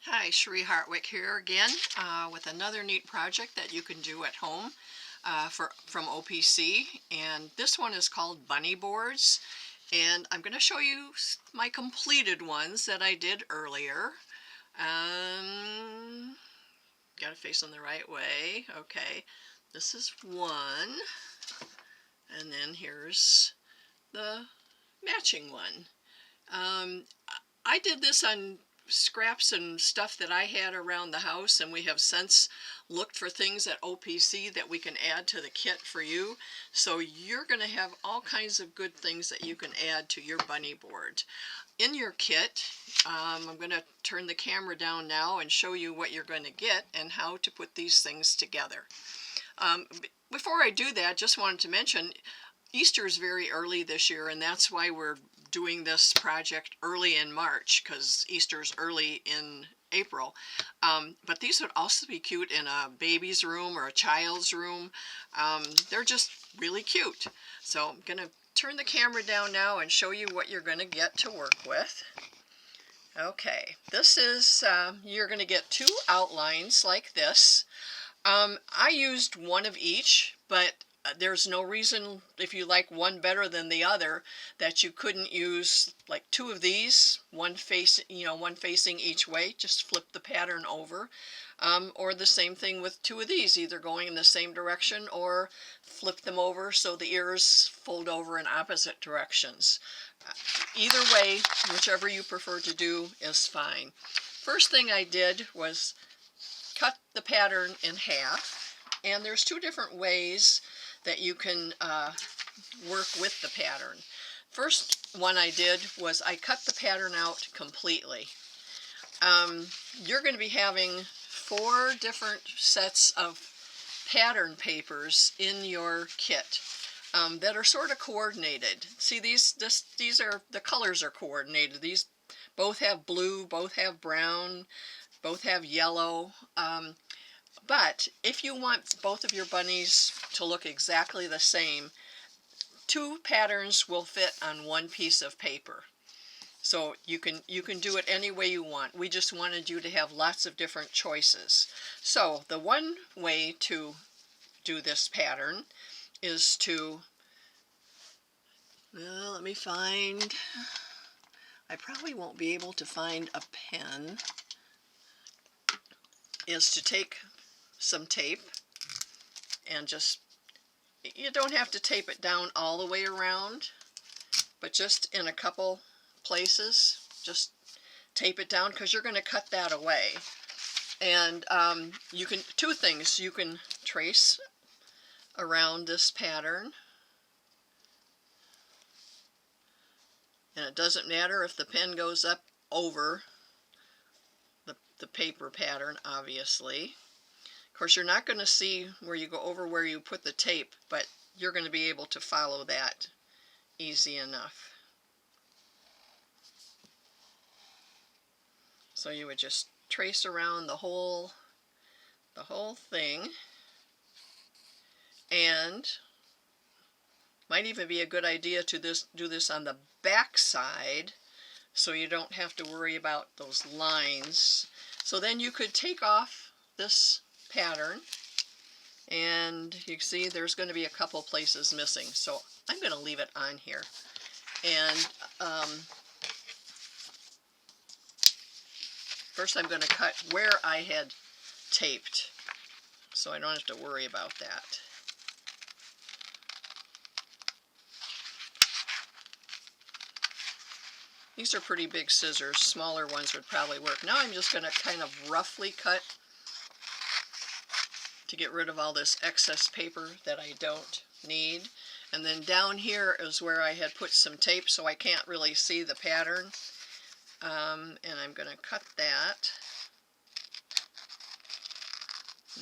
Hi, Cherie Hartwick here again with another neat project that you can do at home from OPC, and this one is called bunny boards, and I'm going to show you my completed ones that I did earlier. Got to face them the right way. Okay, this is one, and then here's the matching one. I did this on scraps and stuff that I had around the house, and we have since looked for things at OPC that we can add to the kit for you. So you're going to have all kinds of good things that you can add to your bunny board. In your kit, I'm going to turn the camera down now and show you what you're going to get and how to put these things together. Before I do that, just wanted to mention Easter is very early this year, and that's why we're doing this project early in March, because Easter's early in April. But these would also be cute in a baby's room or a child's room. They're just really cute. So I'm going to turn the camera down now and show you what you're going to get to work with. Okay, this is, you're going to get two outlines like this. I used one of each, but there's no reason, if you like one better than the other, that you couldn't use like two of these, one facing each way. Just flip the pattern over, or the same thing with two of these, either going in the same direction or flip them over so the ears fold over in opposite directions. Either way, whichever you prefer to do is fine. First thing I did was cut the pattern in half, and there's two different ways that you can work with the pattern. First one I did was I cut the pattern out completely. You're going to be having 4 different sets of pattern papers in your kit that are sort of coordinated. See, these are, the colors are coordinated. These both have blue, both have brown, both have yellow. But if you want both of your bunnies to look exactly the same, 2 patterns will fit on 1 piece of paper. So you can do it any way you want. We just wanted you to have lots of different choices. So the one way to do this pattern is to, well, let me find, I probably won't be able to find a pen, is to take some tape and just, you don't have to tape it down all the way around, but just in a couple places, just tape it down, because you're going to cut that away. And you can, 2 things, you can trace around this pattern, and it doesn't matter if the pen goes up over the paper pattern, obviously. Of course, you're not going to see where you go over where you put the tape, but you're going to be able to follow that easy enough. So you would just trace around the whole thing, and might even be a good idea to do this on the back side, so you don't have to worry about those lines. So then you could take off this pattern, and you can see there's going to be a couple places missing, so I'm going to leave it on here. And first I'm going to cut where I had taped, so I don't have to worry about that. These are pretty big scissors. Smaller ones would probably work. Now I'm just going to kind of roughly cut to get rid of all this excess paper that I don't need. And then down here is where I had put some tape, so I can't really see the pattern. And I'm going to cut that.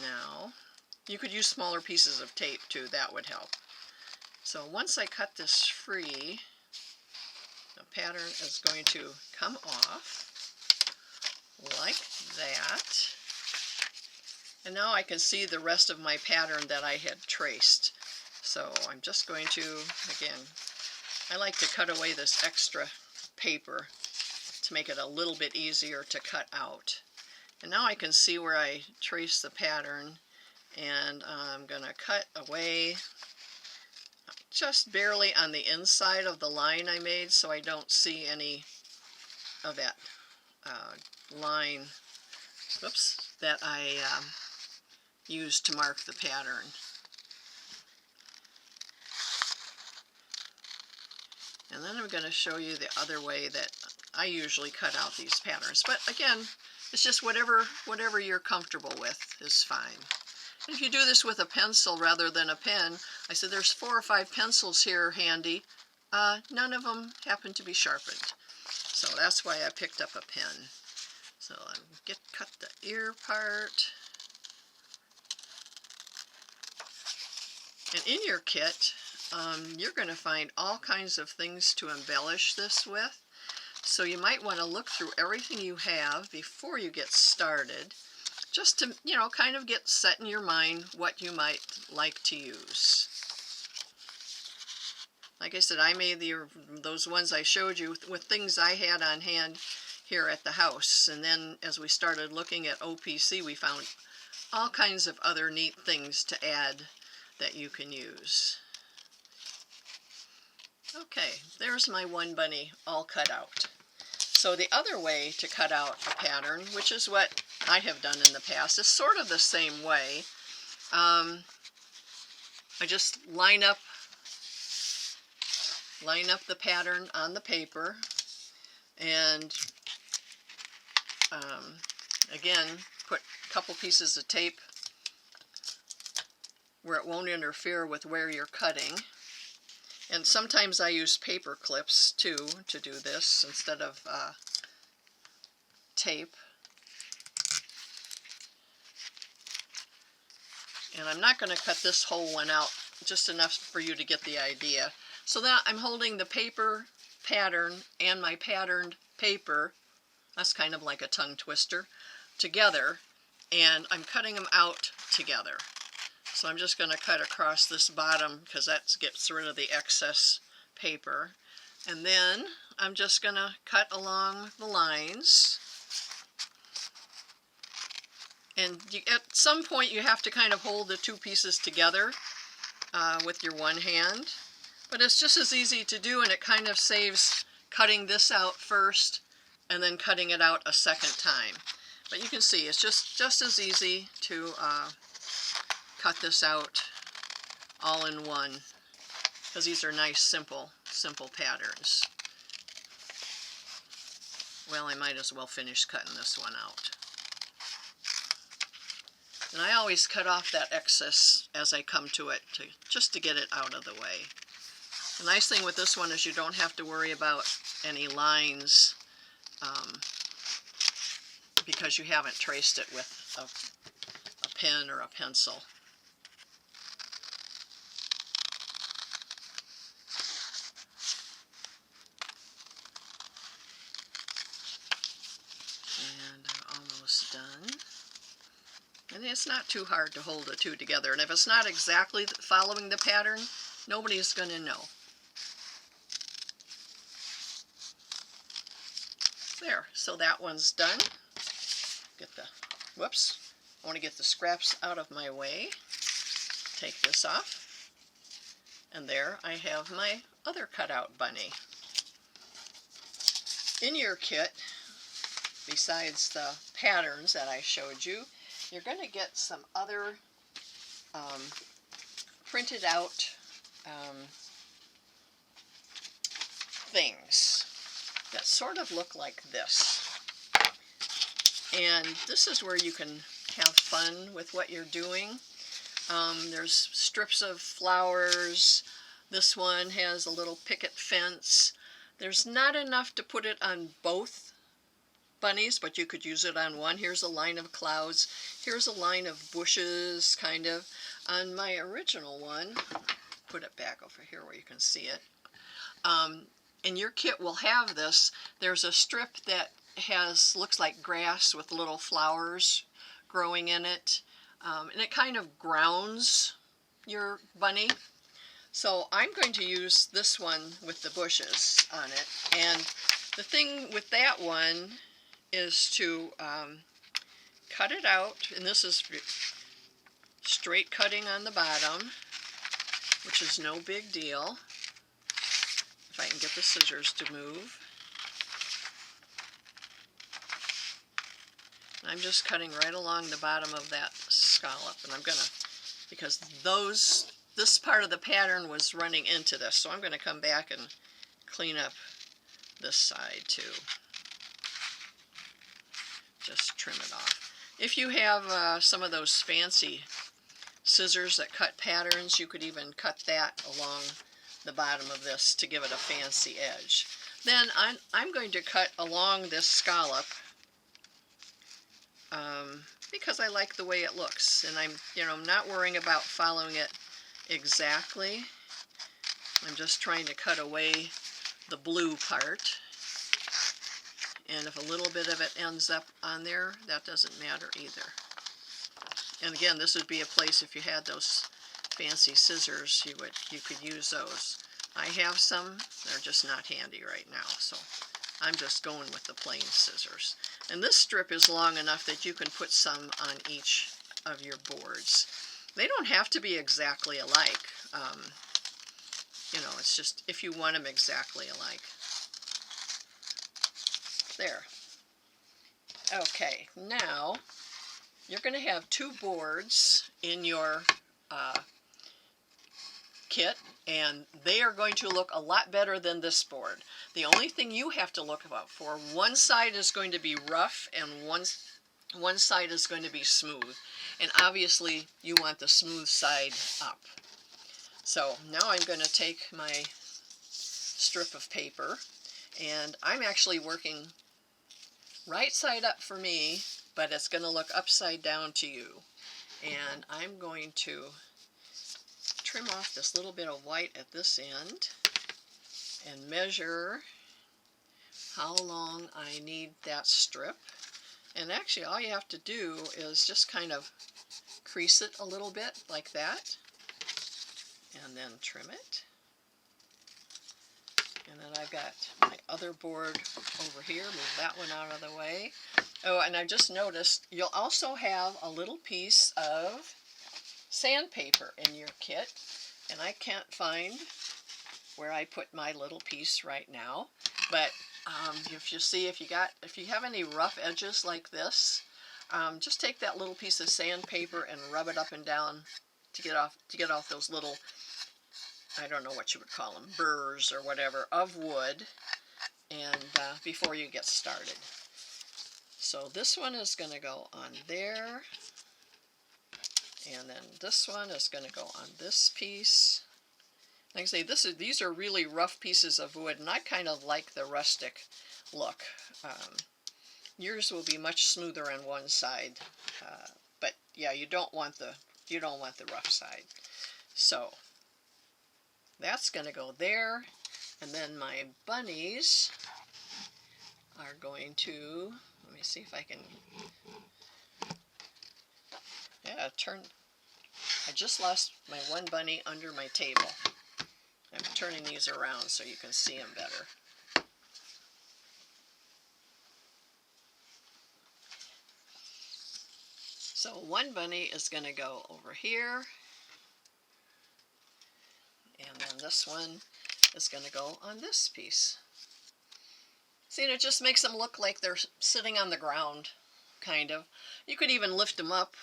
Now, you could use smaller pieces of tape too, that would help. So once I cut this free, the pattern is going to come off like that. And now I can see the rest of my pattern that I had traced. So I'm just going to, again, I like to cut away this extra paper to make it a little bit easier to cut out. And now I can see where I trace the pattern, and I'm going to cut away just barely on the inside of the line I made so I don't see any of that line, whoops, that I used to mark the pattern. And then I'm going to show you the other way that I usually cut out these patterns. But again, it's just whatever you're comfortable with is fine. And if you do this with a pencil rather than a pen, I said there's 4 or 5 pencils here handy. None of them happen to be sharpened. So that's why I picked up a pen. So I'll cut the ear part. And in your kit, you're going to find all kinds of things to embellish this with. So you might want to look through everything you have before you get started, just to, you know, kind of get set in your mind what you might like to use. Like I said, I made those ones I showed you with things I had on hand here at the house. And then as we started looking at OPC, we found all kinds of other neat things to add that you can use. Okay, there's my one bunny all cut out. So the other way to cut out a pattern, which is what I have done in the past, is sort of the same way. I just line up the pattern on the paper, and again, put a couple pieces of tape where it won't interfere with where you're cutting. And sometimes I use paper clips too to do this instead of tape. And I'm not going to cut this whole one out, just enough for you to get the idea. So that I'm holding the paper pattern and my patterned paper, that's kind of like a tongue twister, together, and I'm cutting them out together. So I'm just going to cut across this bottom because that gets rid of the excess paper. And then I'm just going to cut along the lines. And at some point you have to kind of hold the two pieces together with your one hand. But it's just as easy to do, and it kind of saves cutting this out first and then cutting it out a second time. But you can see it's just as easy to cut this out all in one, because these are nice simple patterns. Well, I might as well finish cutting this one out. And I always cut off that excess as I come to it, just to get it out of the way. The nice thing with this one is you don't have to worry about any lines because you haven't traced it with a pen or a pencil. And I'm almost done. And it's not too hard to hold the two together. And if it's not exactly following the pattern, nobody's going to know. There, so that one's done. Whoops, I want to get the scraps out of my way. Take this off. And there I have my other cutout bunny. In your kit, besides the patterns that I showed you, you're going to get some other printed out things that sort of look like this. And this is where you can have fun with what you're doing. There's strips of flowers. This one has a little picket fence. There's not enough to put it on both bunnies, but you could use it on one. Here's a line of clouds. Here's a line of bushes, kind of. On my original one, put it back over here where you can see it. And your kit will have this. There's a strip that looks like grass with little flowers growing in it. And it kind of grounds your bunny. So I'm going to use this one with the bushes on it. And the thing with that one is to cut it out, and this is straight cutting on the bottom, which is no big deal. If I can get the scissors to move. I'm just cutting right along the bottom of that scallop, and I'm gonna, because this part of the pattern was running into this, so I'm gonna come back and clean up this side too. Just trim it off. If you have some of those fancy scissors that cut patterns, you could even cut that along the bottom of this to give it a fancy edge. Then I'm going to cut along this scallop because I like the way it looks, and I'm not worrying about following it exactly. I'm just trying to cut away the blue part, and if a little bit of it ends up on there, that doesn't matter either. And again, this would be a place, if you had those fancy scissors, you could use those. I have some, they're just not handy right now, so I'm just going with the plain scissors. And this strip is long enough that you can put some on each of your boards. They don't have to be exactly alike. It's just if you want them exactly alike. There. Okay, now you're going to have two boards in your kit, and they are going to look a lot better than this board. The only thing you have to look out for, one side is going to be rough and one side is going to be smooth. And obviously you want the smooth side up. So now I'm going to take my strip of paper, and I'm actually working right side up for me, but it's going to look upside down to you. And I'm going to trim off this little bit of white at this end and measure how long I need that strip. And actually all you have to do is just kind of crease it a little bit like that, and then trim it. And then I've got my other board over here, move that one out of the way. Oh, and I've just noticed you'll also have a little piece of sandpaper in your kit, and I can't find where I put my little piece right now, but if you have any rough edges like this, just take that little piece of sandpaper and rub it up and down to get off those little, I don't know what you would call them, burrs or whatever of wood, and before you get started. So this one is going to go on there, and then this one is going to go on this piece. Like I say, these are really rough pieces of wood, and I kind of like the rustic look. Yours will be much smoother on one side, but yeah, you don't want the rough side. So that's going to go there, and then my bunnies are going to, let me see if I can, yeah, I just lost my one bunny under my table. I'm turning these around so you can see them better. So one bunny is going to go over here, and then this one is going to go on this piece. See, and it just makes them look like they're sitting on the ground, kind of. You could even lift them up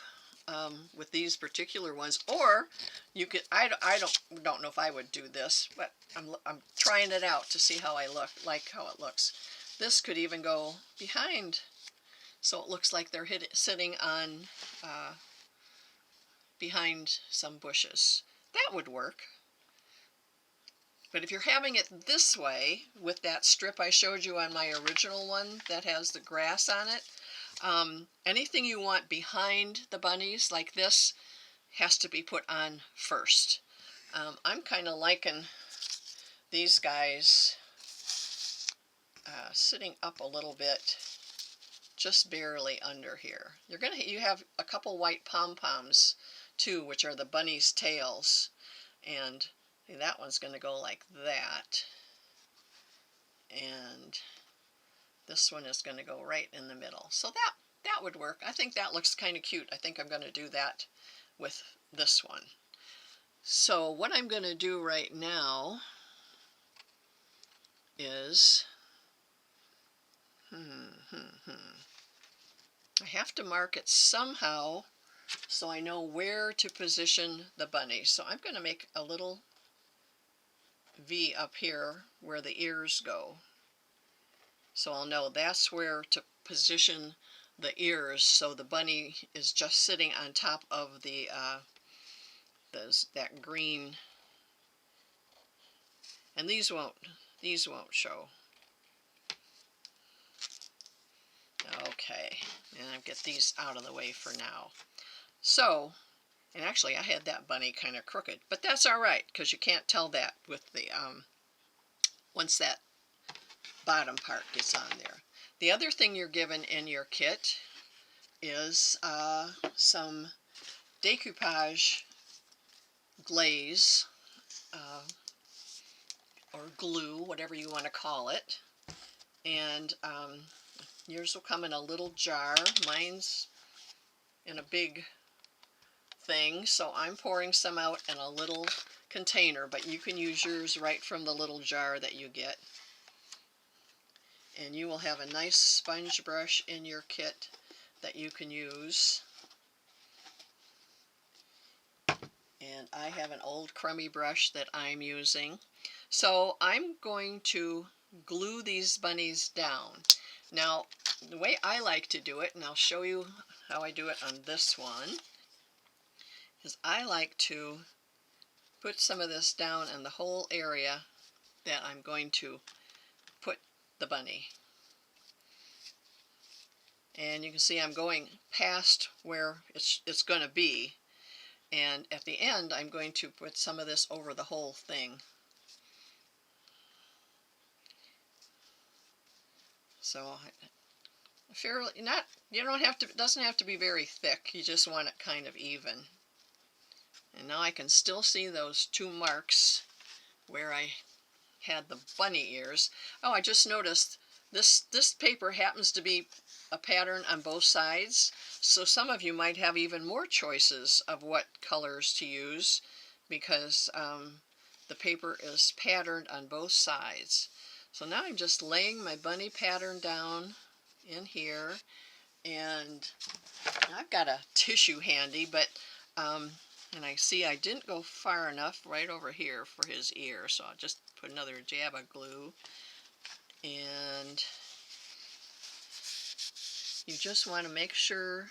with these particular ones, or you could, I don't know if I would do this, but I'm trying it out to see how how it looks. This could even go behind, so it looks like they're sitting on behind some bushes. That would work. But if you're having it this way, with that strip I showed you on my original one that has the grass on it, anything you want behind the bunnies, like this, has to be put on first. I'm kind of liking these guys sitting up a little bit, just barely under here. You have a couple white pom-poms too, which are the bunny's tails, and that one's going to go like that, and this one is going to go right in the middle. So that that would work. I think that looks kind of cute. I think I'm going to do that with this one. So what I'm going to do right now is I have to mark it somehow so I know where to position the bunny. So I'm going to make a little V up here where the ears go. So I'll know that's where to position the ears, so the bunny is just sitting on top of the that green, and these won't show. Okay, and I'll get these out of the way for now. So, and actually I had that bunny kind of crooked, but that's all right because you can't tell that with the once that bottom part gets on there. The other thing you're given in your kit is some Decoupage Glaze or glue, whatever you want to call it, and yours will come in a little jar. Mine's in a big thing, so I'm pouring some out in a little container, but you can use yours right from the little jar that you get. And you will have a nice sponge brush in your kit that you can use. And I have an old crummy brush that I'm using. So I'm going to glue these bunnies down. Now, the way I like to do it, and I'll show you how I do it on this one, is I like to put some of this down in the whole area that I'm going to put the bunny. And you can see I'm going past where it's going to be. And at the end, I'm going to put some of this over the whole thing. So fairly, not, you don't have to, it doesn't have to be very thick. You just want it kind of even. And now I can still see those two marks where I had the bunny ears. Oh, I just noticed this paper happens to be a pattern on both sides, so some of you might have even more choices of what colors to use because the paper is patterned on both sides. So now I'm just laying my bunny pattern down in here, and I've got a tissue handy, but and I see I didn't go far enough right over here for his ear, so I'll just put another jab of glue. And you just want to make sure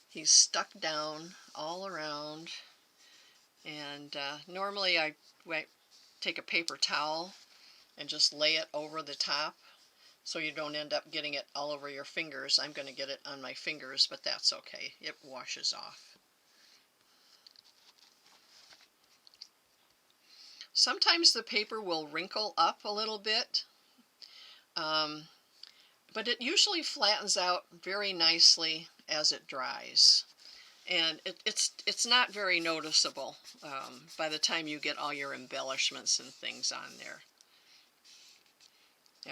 he's stuck down all around. And normally I take a paper towel and just lay it over the top so you don't end up getting it all over your fingers. I'm going to get it on my fingers, but that's okay. It washes off. Sometimes the paper will wrinkle up a little bit, but it usually flattens out very nicely as it dries. And it's not very noticeable by the time you get all your embellishments and things on there.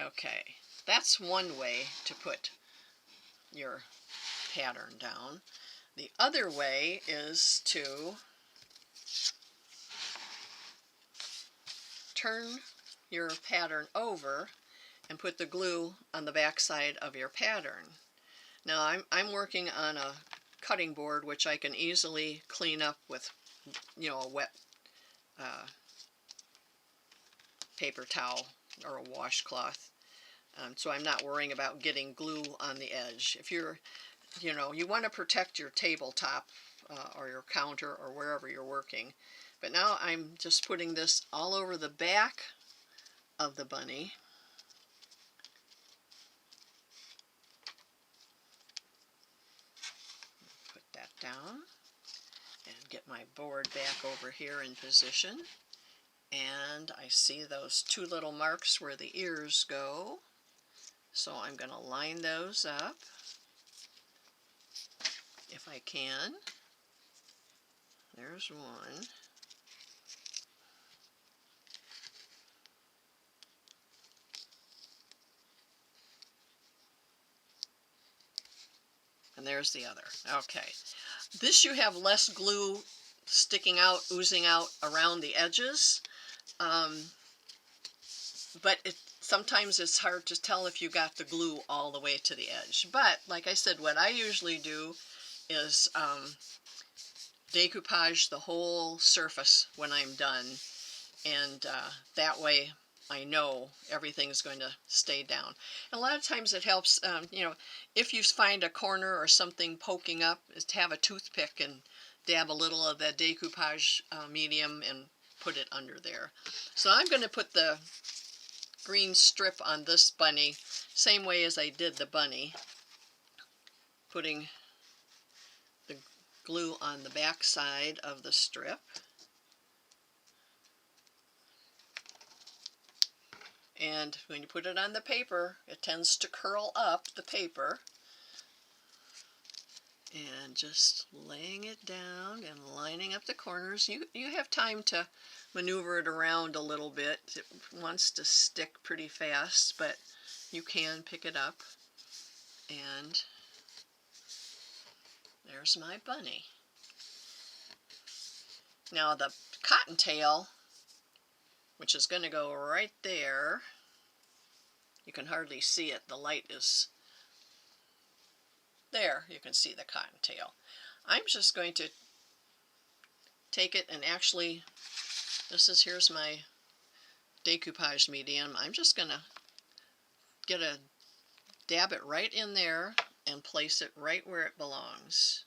Okay, that's one way to put your pattern down. The other way is to turn your pattern over and put the glue on the back side of your pattern. Now I'm working on a cutting board which I can easily clean up with, you know, a wet paper towel or a washcloth. So I'm not worrying about getting glue on the edge. If you're, you know, you want to protect your tabletop or your counter or wherever you're working. But now I'm just putting this all over the back of the bunny. Put that down and get my board back over here in position. And I see those two little marks where the ears go. So I'm going to line those up if I can. There's one. And there's the other. Okay. This you have less glue sticking out, oozing out around the edges. But sometimes it's hard to tell if you got the glue all the way to the edge. But like I said, what I usually do is decoupage the whole surface when I'm done, and that way I know everything's going to stay down. And a lot of times it helps, you know, if you find a corner or something poking up, is to have a toothpick and dab a little of that decoupage medium and put it under there. So I'm going to put the green strip on this bunny same way as I did the bunny, putting the glue on the back side of the strip. And when you put it on the paper, it tends to curl up the paper. And just laying it down and lining up the corners. You have time to maneuver it around a little bit. It wants to stick pretty fast, but you can pick it up. And there's my bunny. Now the cottontail, which is going to go right there. You can hardly see it. The light is there. You can see the cottontail. I'm just going to take it and actually, here's my decoupage medium. I'm just going to dab it right in there and place it right where it belongs.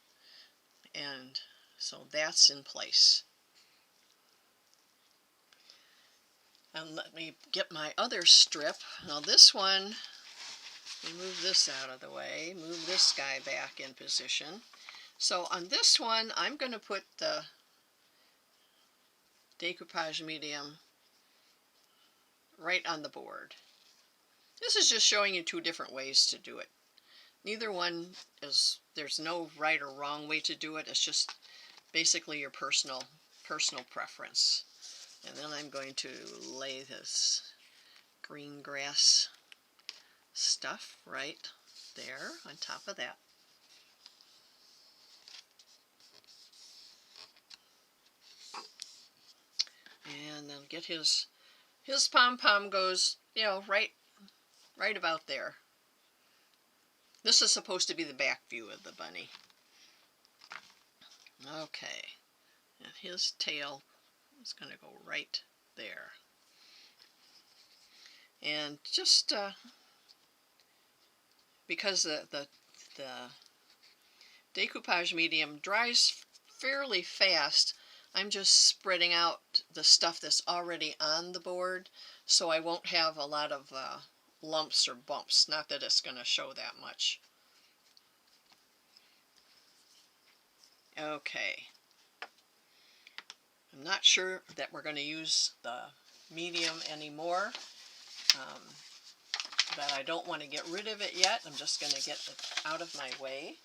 And so that's in place. And let me get my other strip. Now this one, let me move this out of the way, move this guy back in position. So on this one, I'm going to put the decoupage medium right on the board. This is just showing you two different ways to do it. Neither one is, there's no right or wrong way to do it. It's just basically your personal preference. And then I'm going to lay this green grass stuff right there on top of that. And then get his pom-pom goes, you know, right about there. This is supposed to be the back view of the bunny. Okay. And his tail is going to go right there. And just because the decoupage medium dries fairly fast, I'm just spreading out the stuff that's already on the board, so I won't have a lot of lumps or bumps. Not that it's going to show that much. Okay. I'm not sure that we're going to use the medium anymore, but I don't want to get rid of it yet. I'm just going to get it out of my way.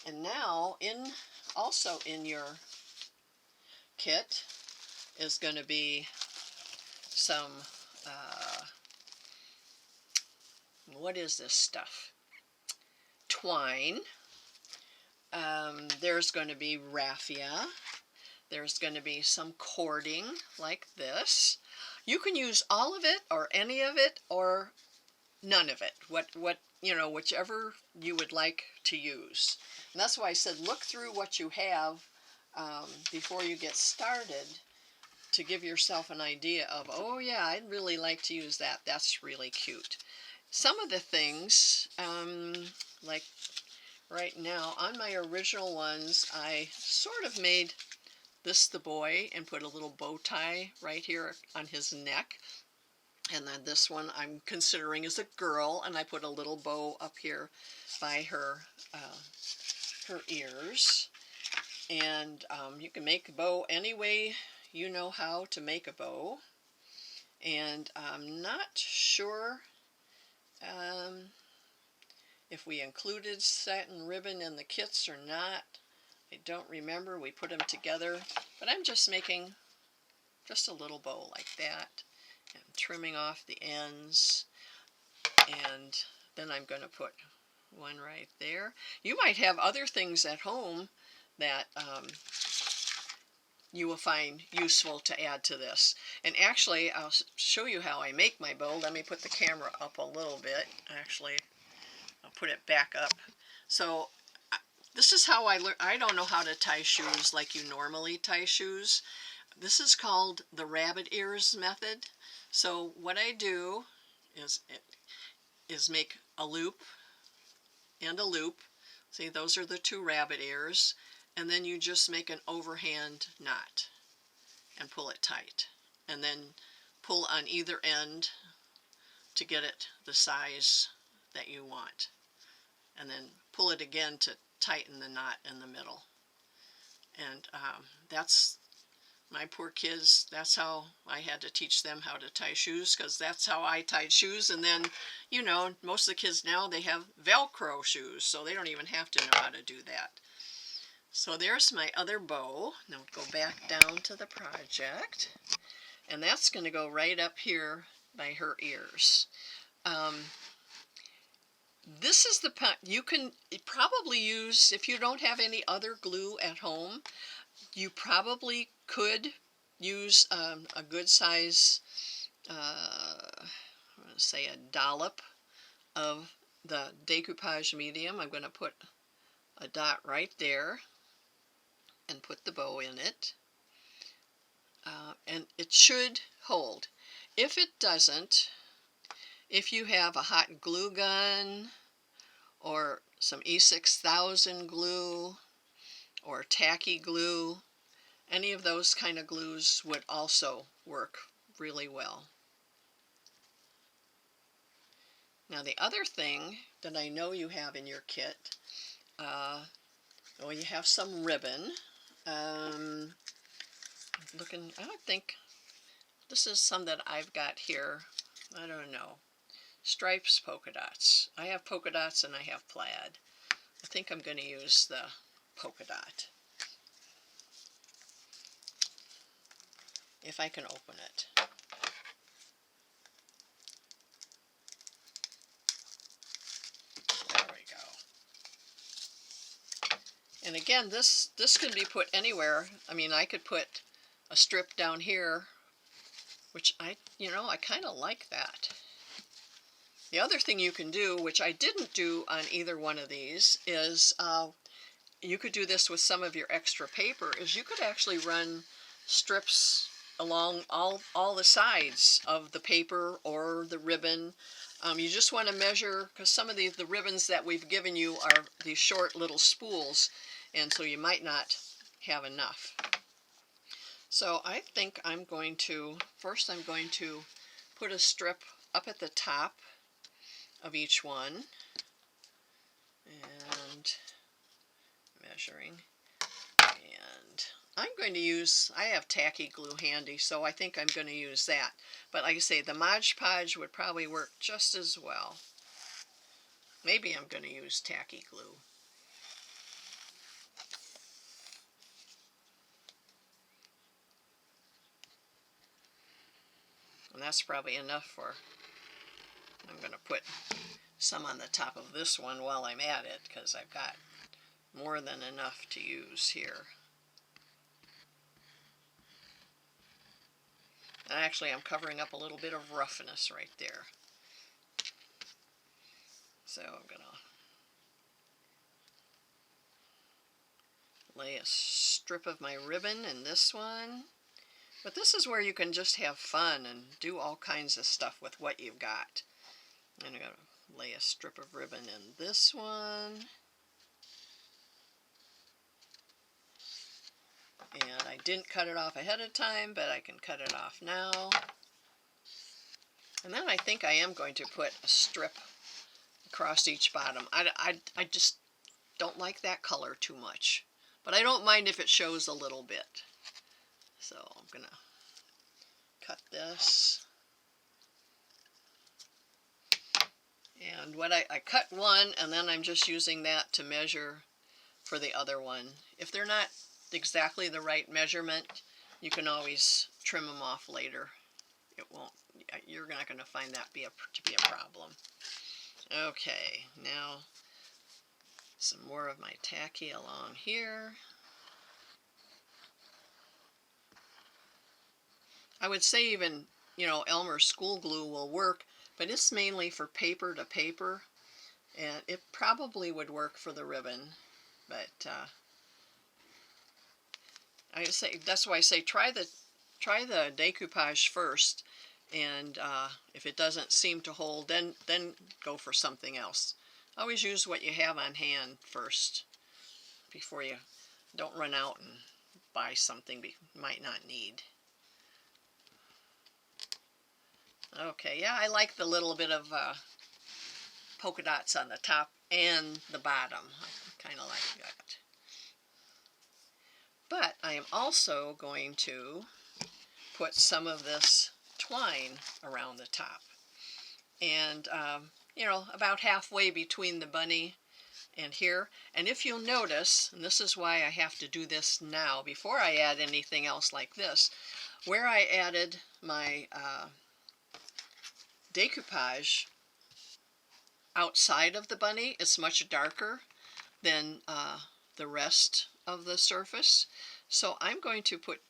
And now, also in your kit is going to be some, what is this stuff? Twine. There's going to be raffia. There's going to be some cording like this. You can use all of it or any of it or none of it. You know, whichever you would like to use. And that's why I said look through what you have before you get started, to give yourself an idea of, oh yeah, I'd really like to use that. That's really cute. Some of the things, like right now on my original ones, I sort of made this the boy and put a little bow tie right here on his neck. And then this one I'm considering as a girl, and I put a little bow up here by her ears. And you can make a bow any way you know how to make a bow. And I'm not sure if we included satin ribbon in the kits or not. I don't remember. We put them together, but I'm just making just a little bow like that and trimming off the ends. And then I'm going to put one right there. You might have other things at home that you will find useful to add to this. And actually, I'll show you how I make my bow. Let me put the camera up a little bit. Actually, I'll put it back up. So this is how I learn. I don't know how to tie shoes like you normally tie shoes. This is called the rabbit ears method. So what I do is make a loop and a loop. See, those are the two rabbit ears. And then you just make an overhand knot and pull it tight. And then pull on either end to get it the size that you want. And then pull it again to tighten the knot in the middle. And that's my poor kids, that's how I had to teach them how to tie shoes, because that's how I tied shoes. And then, you know, most of the kids now, they have Velcro shoes, so they don't even have to know how to do that. So there's my other bow. Now go back down to the project. And that's going to go right up here by her ears. This is the, you can probably use, if you don't have any other glue at home, you probably could use a good size, I'm going to say a dollop of the decoupage medium. I'm going to put a dot right there and put the bow in it. And it should hold. If it doesn't, if you have a hot glue gun or some E6000 glue or tacky glue, any of those kind of glues would also work really well. Now the other thing that I know you have in your kit, well, you have some ribbon. Looking, I don't think, this is some that I've got here, I don't know, stripes, polka dots. I have polka dots and I have plaid. I think I'm going to use the polka dot, if I can open it. There we go. And again, this could be put anywhere. I mean, I could put a strip down here, which I kind of like that. The other thing you can do, which I didn't do on either one of these, is you could do this with some of your extra paper, is you could actually run strips along all the sides of the paper or the ribbon. You just want to measure, because some of the ribbons that we've given you are these short little spools, and so you might not have enough. So I think I'm going to, first I'm going to put a strip up at the top of each one, and measuring, and I'm going to use, I have tacky glue handy, so I think I'm going to use that. But like I say, the Mod Podge would probably work just as well. Maybe I'm going to use tacky glue. And that's probably enough for, I'm going to put some on the top of this one while I'm at it, because I've got more than enough to use here. And actually, I'm covering up a little bit of roughness right there. So I'm going to lay a strip of my ribbon in this one. But this is where you can just have fun and do all kinds of stuff with what you've got. And I'm going to lay a strip of ribbon in this one. And I didn't cut it off ahead of time, but I can cut it off now. And then I think I am going to put a strip across each bottom. I just don't like that color too much. But I don't mind if it shows a little bit. So I'm going to cut this. And what I cut one, and then I'm just using that to measure for the other one. If they're not exactly the right measurement, you can always trim them off later. It won't, you're not going to find that to be a problem. Okay, now Some more of my tacky along here. I would say even, Elmer's school glue will work, but it's mainly for paper to paper, and it probably would work for the ribbon, but I say that's why I say try the decoupage first, and if it doesn't seem to hold, then go for something else. Always use what you have on hand first before you don't run out and buy something you might not need. Okay, yeah, I like the little bit of polka dots on the top and the bottom. I kind of like that. But I am also going to put some of this twine around the top. And, about halfway between the bunny and here. And if you'll notice, and this is why I have to do this now before I add anything else like this, where I added my decoupage outside of the bunny, it's much darker than the rest of the surface. So I'm going to put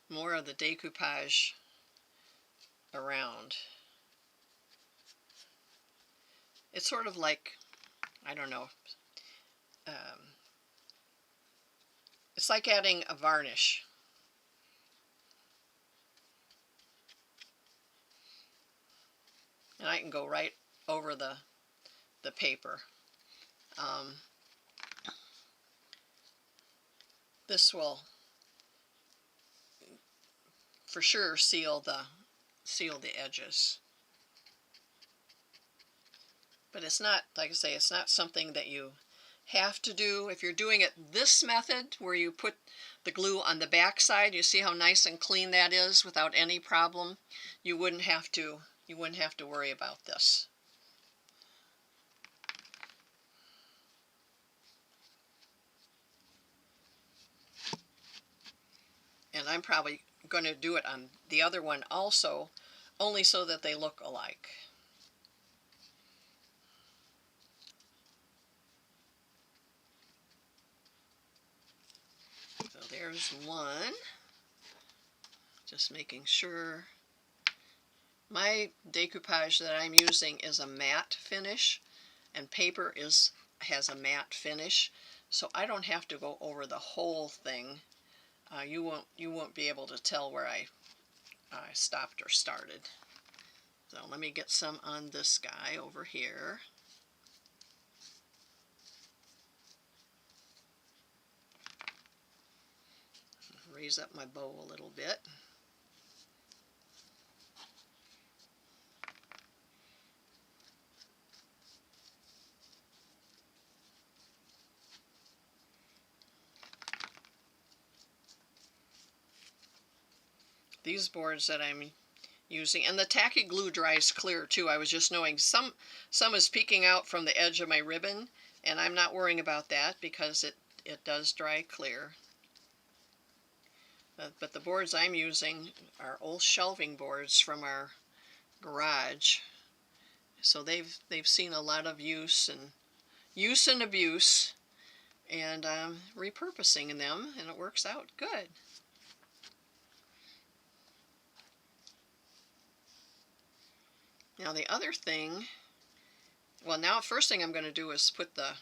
more of the decoupage around. It's sort of like, I don't know, it's like adding a varnish. And I can go right over the paper. This will for sure seal the edges. But it's not, like I say, it's not something that you have to do. If you're doing it this method, where you put the glue on the back side, you see how nice and clean that is without any problem. You wouldn't have to worry about this. And I'm probably going to do it on the other one also, only so that they look alike. So there's one. Just making sure. My decoupage that I'm using is a matte finish, and paper has a matte finish, so I don't have to go over the whole thing. You won't be able to tell where I stopped or started. So let me get some on this guy over here. Raise up my bow a little bit. These boards that I'm using, and the tacky glue dries clear too. I was just knowing some is peeking out from the edge of my ribbon, and I'm not worrying about that because it does dry clear. But the boards I'm using are old shelving boards from our garage, so they've seen a lot of use and abuse, and I'm repurposing them, and it works out good. Now the other thing, well, now first thing I'm going to do is put the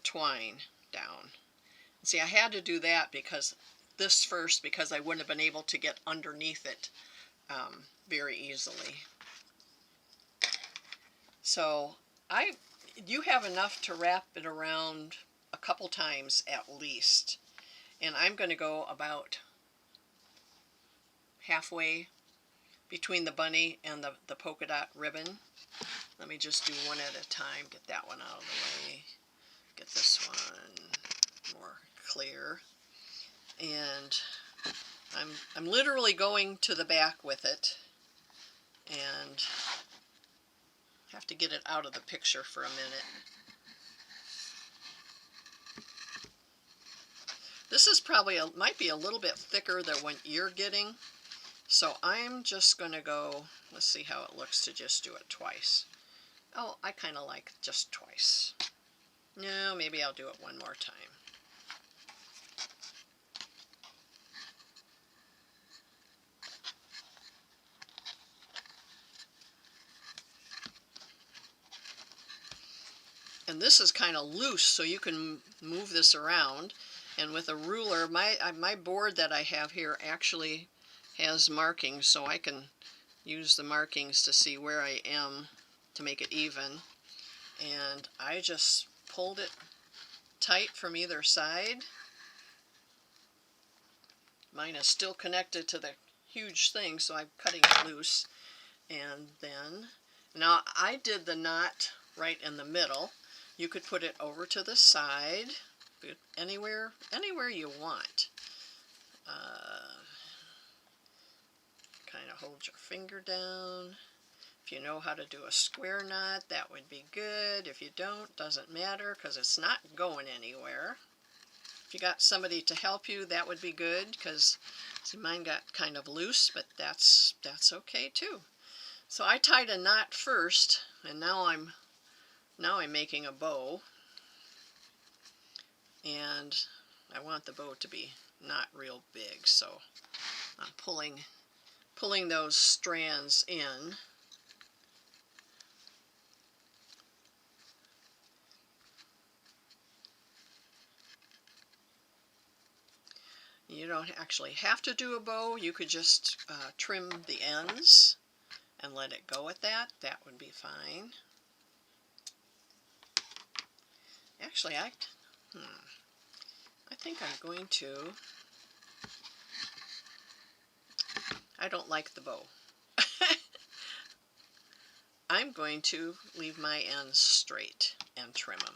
twine down. See, I had to do that because I wouldn't have been able to get underneath it very easily. So you have enough to wrap it around a couple times at least, and I'm going to go about halfway between the bunny and the polka dot ribbon. Let me just do one at a time. Get that one out of the way. Get this one more clear. And I'm literally going to the back with it, and have to get it out of the picture for a minute. This is probably might be a little bit thicker than what you're getting. So I'm just going to go, let's see how it looks to just do it twice. oh, I kind of like just twice. No, maybe I'll do it one more time. And this is kind of loose, so you can move this around. And with a ruler, my board that I have here actually has markings, so I can use the markings to see where I am to make it even. And I just pulled it tight from either side. Mine is still connected to the huge thing, so I'm cutting it loose. And then, now I did the knot right in the middle. You could put it over to the side, anywhere you want. Kind of hold your finger down. If you know how to do a square knot, that would be good. If you don't, doesn't matter, because it's not going anywhere. If you got somebody to help you, that would be good, because see, mine got kind of loose, but that's okay too. So I tied a knot first, and now I'm making a bow, and I want the bow to be not real big, so I'm pulling those strands in. You don't actually have to do a bow. You could just trim the ends and let it go at that. That would be fine. Actually, I think I'm going to. I don't like the bow. I'm going to leave my ends straight and trim them.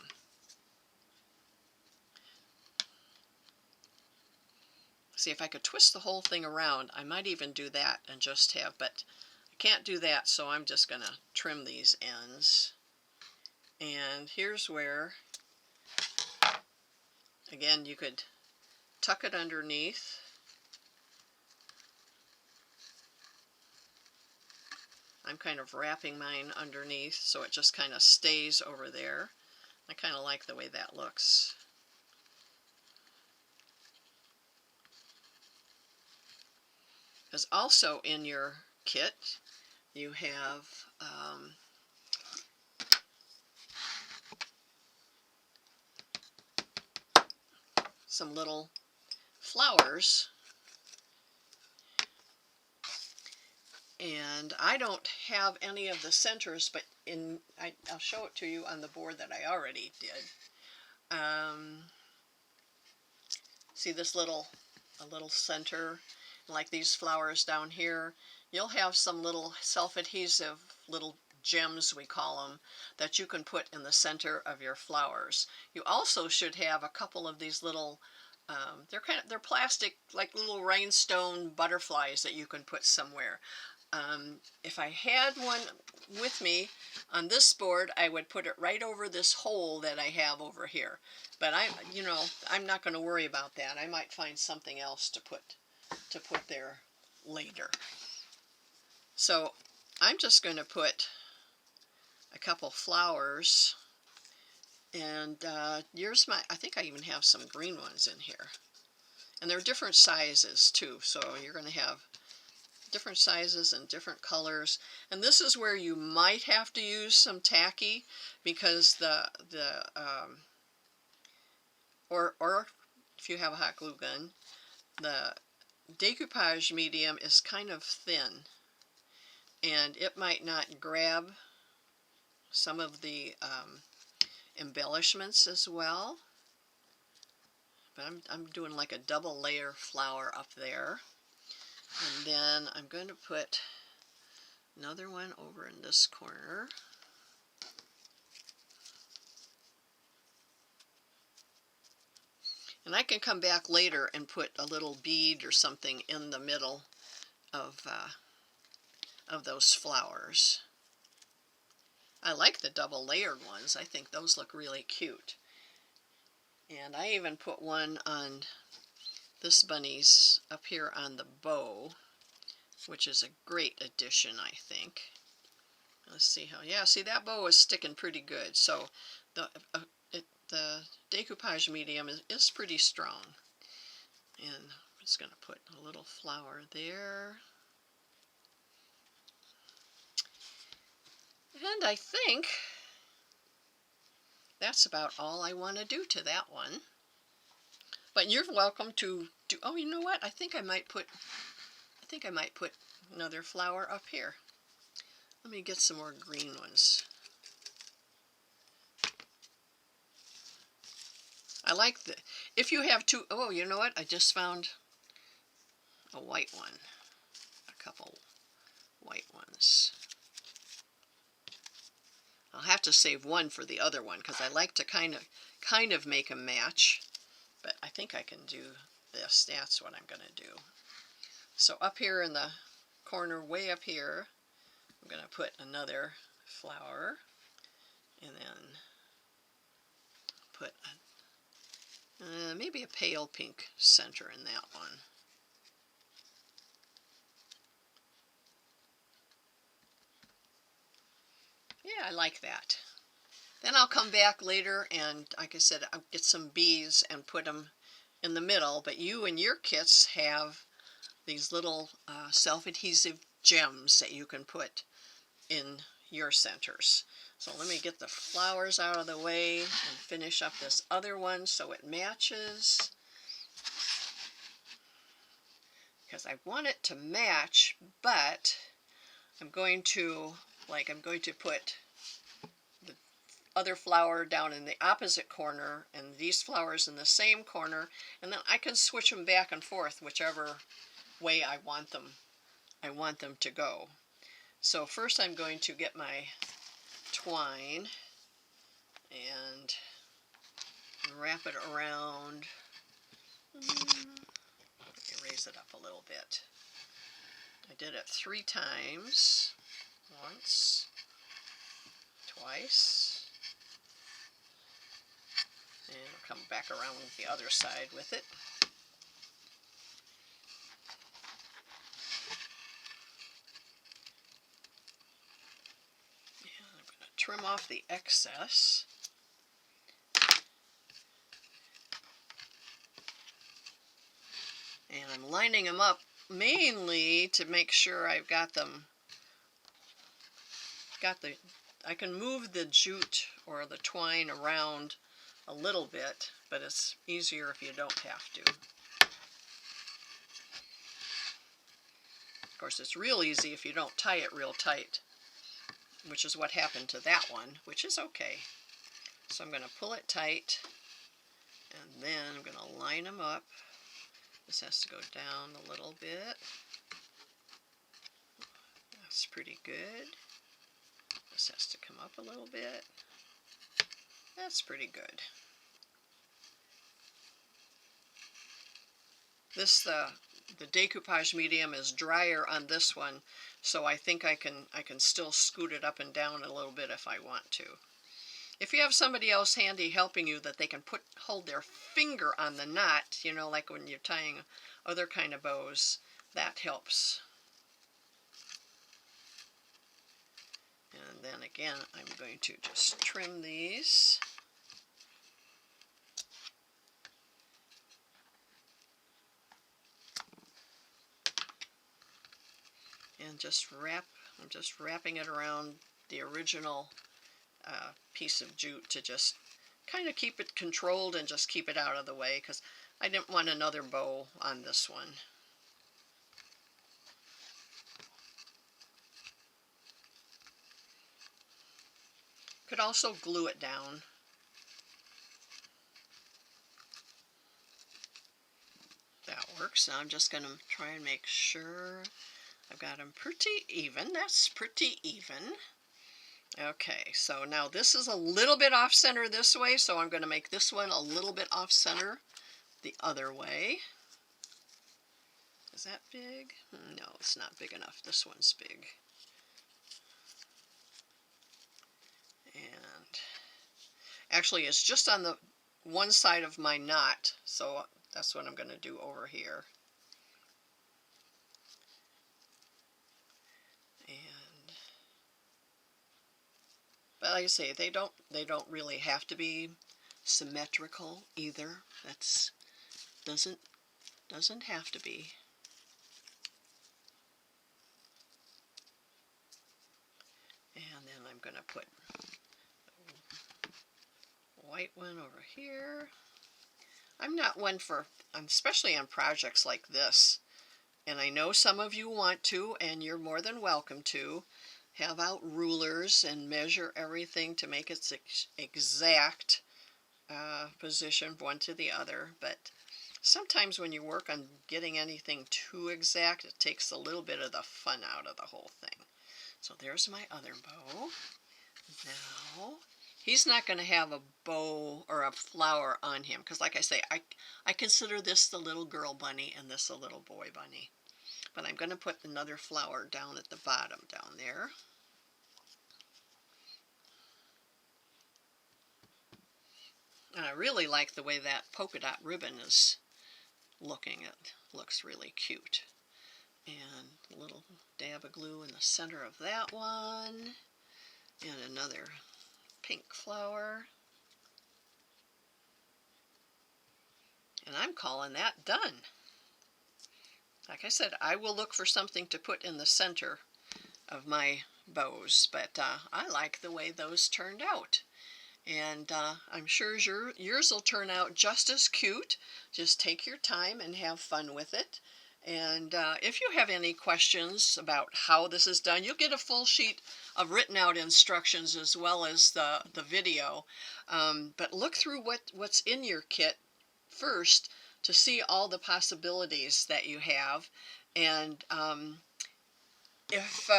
See, if I could twist the whole thing around, I might even do that and just have, but I can't do that, so I'm just going to trim these ends. And here's where, again, you could tuck it underneath. I'm kind of wrapping mine underneath so it just kind of stays over there. I kind of like the way that looks. Because also in your kit you have some little flowers, and I don't have any of the centers, but I'll show it to you on the board that I already did. See this a little center, like these flowers down here. You'll have some little self-adhesive little gems, we call them, that you can put in the center of your flowers. You also should have a couple of these little they're plastic, like little rhinestone butterflies that you can put somewhere. If I had one with me on this board, I would put it right over this hole that I have over here. But I'm not going to worry about that. I might find something else to put there later. So I'm just going to put a couple flowers, and I think I even have some green ones in here. And they're different sizes too, so you're going to have different sizes and different colors. And this is where you might have to use some tacky, because or if you have a hot glue gun, the decoupage medium is kind of thin, and it might not grab some of the embellishments as well. But I'm doing like a double layer flower up there. And then I'm going to put another one over in this corner. And I can come back later and put a little bead or something in the middle of those flowers. I like the double layered ones. I think those look really cute. And I even put one on this bunny's up here on the bow, which is a great addition, I think. Let's see how, yeah, see that bow is sticking pretty good. So the decoupage medium is pretty strong. And I'm just going to put a little flower there. And I think that's about all I want to do to that one. But you're welcome to do, oh, you know what? I think I might put another flower up here. Let me get some more green ones. I like the, if you have two, oh, you know what? I just found a white one. A couple white ones. I'll have to save one for the other one because I like to kind of make a match. But I think I can do this. That's what I'm going to do. So up here in the corner, way up here, I'm going to put another flower. And then put maybe a pale pink center in that one. Yeah, I like that. Then I'll come back later and, like I said, I'll get some bees and put them in the middle. But you and your kits have these little self-adhesive gems that you can put in your centers. So let me get the flowers out of the way and finish up this other one so it matches. Because I want it to match, but I'm going to put the other flower down in the opposite corner and these flowers in the same corner, and then I can switch them back and forth whichever way I want them to go. So first I'm going to get my twine and wrap it around. Raise it up a little bit. I did it 3 times. Once, twice, and I'll come back around the other side with it. And I'm going to trim off the excess. And I'm lining them up mainly to make sure I've got them, I can move the jute or the twine around a little bit, but it's easier if you don't have to. Of course, it's real easy if you don't tie it real tight, which is what happened to that one, which is okay. So I'm going to pull it tight, and then I'm going to line them up. This has to go down a little bit. That's pretty good. This has to come up a little bit. That's pretty good. This the decoupage medium is drier on this one, so I think I can still scoot it up and down a little bit if I want to. If you have somebody else handy helping you that they can hold their finger on the knot, you know, like when you're tying other kind of bows, that helps. And then again, I'm going to just trim these. And I'm just wrapping it around the original piece of jute to just kind of keep it controlled and just keep it out of the way, because I didn't want another bow on this one. Could also glue it down. That works. Now I'm just going to try and make sure I've got them pretty even. That's pretty even. Okay, so now this is a little bit off center this way, so I'm going to make this one a little bit off center the other way. Is that big? No, it's not big enough. This one's big. And actually it's just on the one side of my knot, so that's what I'm going to do over here. And like I say, they don't really have to be symmetrical either. That's doesn't have to be. And then I'm going to put a white one over here. I'm not one for, especially on projects like this, and I know some of you want to, and you're more than welcome to, have out rulers and measure everything to make its exact position one to the other, but sometimes when you work on getting anything too exact, it takes a little bit of the fun out of the whole thing. So there's my other bow. Now, he's not going to have a bow or a flower on him, because like I say, I consider this the little girl bunny and this a little boy bunny. But I'm going to put another flower down at the bottom down there. And I really like the way that polka dot ribbon is looking. It looks really cute. And a little dab of glue in the center of that one. And another pink flower. And I'm calling that done. Like I said, I will look for something to put in the center of my bows, but I like the way those turned out. And I'm sure yours will turn out just as cute. Just take your time and have fun with it. And if you have any questions about how this is done, you'll get a full sheet of written out instructions as well as the video. But look through what's in your kit first to see all the possibilities that you have. And if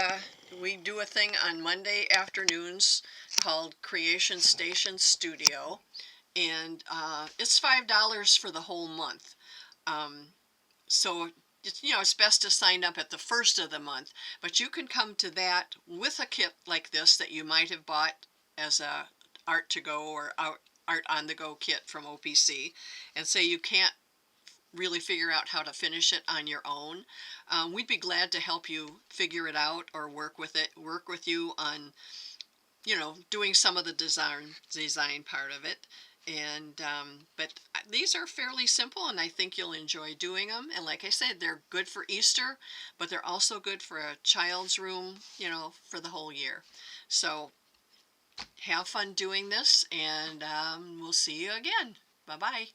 we do a thing on Monday afternoons called Creation Station Studio, and it's $5 for the whole month. So it's best to sign up at the first of the month, but you can come to that with a kit like this that you might have bought as a Art to Go or Art on the Go kit from OPC, and say you can't really figure out how to finish it on your own. We'd be glad to help you figure it out or work with you on doing some of the design part of it. And but these are fairly simple, and I think you'll enjoy doing them. And like I said, they're good for Easter, but they're also good for a child's room, for the whole year. So have fun doing this, and we'll see you again. Bye-bye.